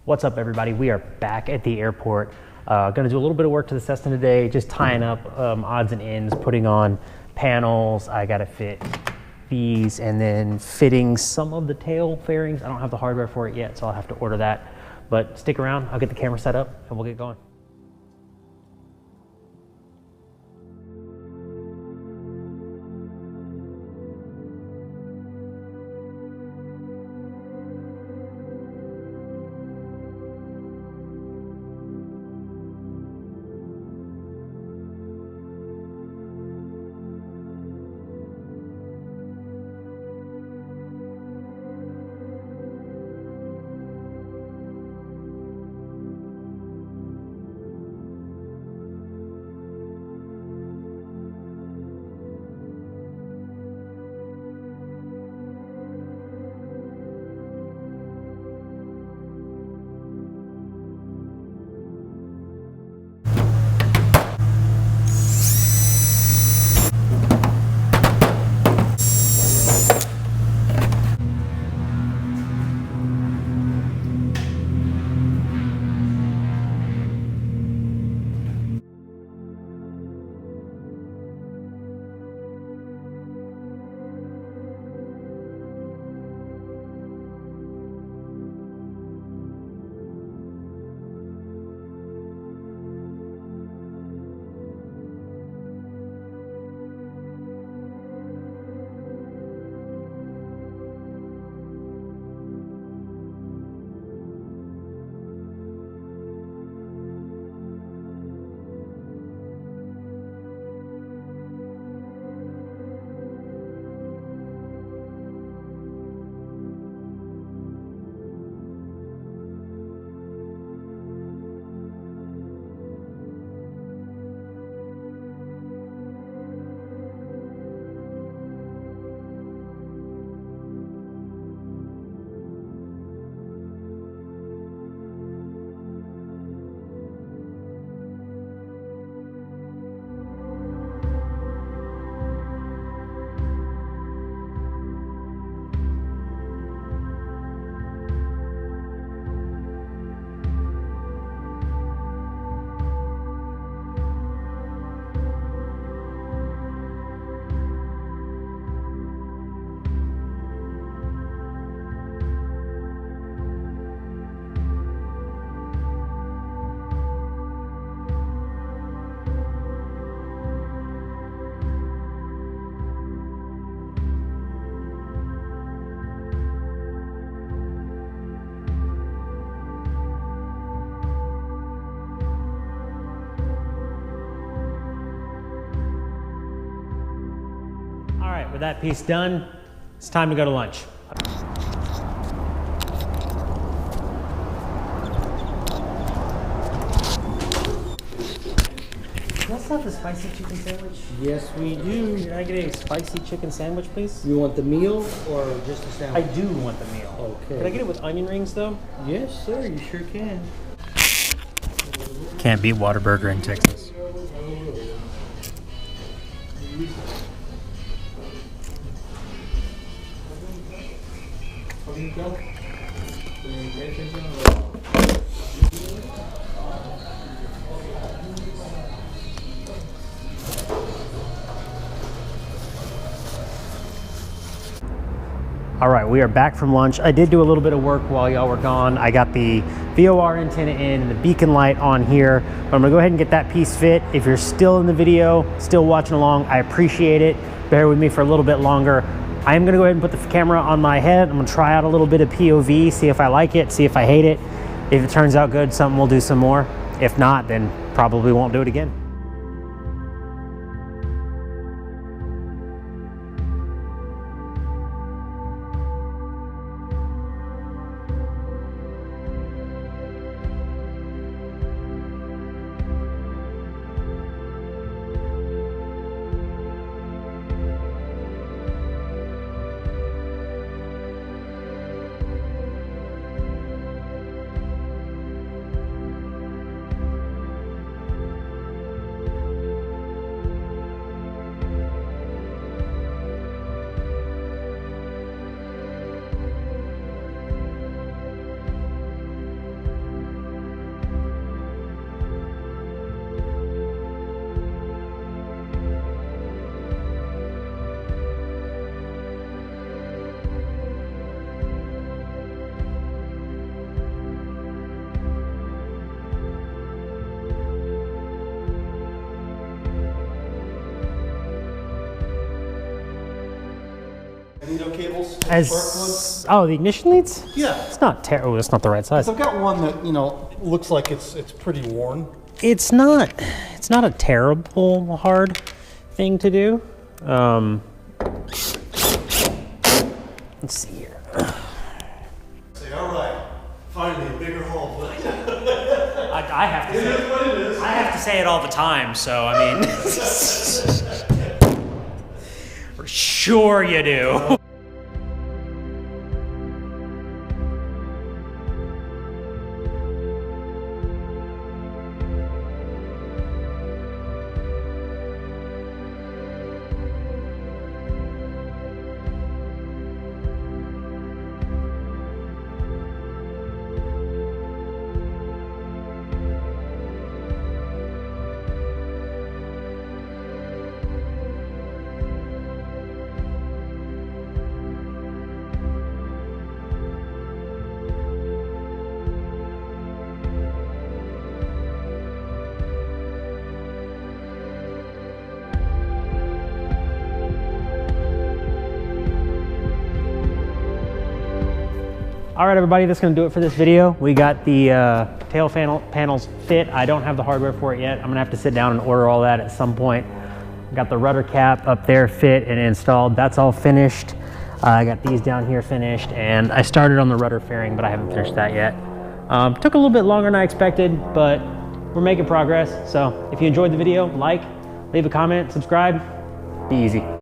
What's up, everybody? We are back at the airport. Gonna do a little bit of work to the Cessna today, just tying up odds and ends, putting on panels. I gotta fit these and then fitting some of the tail fairings. I don't have the hardware for it yet, so I'll have to order that. But stick around, I'll get the camera set up and we'll get going. All right, with that piece done, it's time to go to lunch. Do you also have the spicy chicken sandwich? Yes, we do. Can I get a spicy chicken sandwich, please? You want the meal or just the I sandwich? do want the meal. Okay. Can I get it with onion rings, though? Yes, sir. You sure can. Can't beat Whataburger in Texas. All right, we are back from lunch. I did do a little bit of work while y'all were gone. I got the VOR antenna in and the beacon light on here, but I'm gonna go ahead and get that piece fit. If you're still in the video, still watching along, I appreciate it. Bear with me for a little bit longer. I am gonna go ahead and put the camera on my head. I'm gonna try out a little bit of POV, see if I like it, see if I hate it. If it turns out good, something we'll do some more. If not, then probably won't do it again. magneto cables. Spark plugs. Oh, the ignition leads? Yeah. It's not terrible. Oh, that's not the right size. So I've got one that, you know, looks like it's pretty worn. It's not a terrible hard thing to do. Let's see here. Say, all right, finally a bigger hole. I have to. It is what it is. I have to say it all the time, so I mean, for sure you do. All right, everybody, that's gonna do it for this video. We got the tail panels fit. I don't have the hardware for it yet. I'm gonna have to sit down and order all that at some point. Got the rudder cap up there fit and installed. That's all finished. I got these down here finished, and I started on the rudder fairing, but I haven't finished that yet. Took a little bit longer than I expected, but we're making progress. So if you enjoyed the video, like, leave a comment, subscribe, be easy.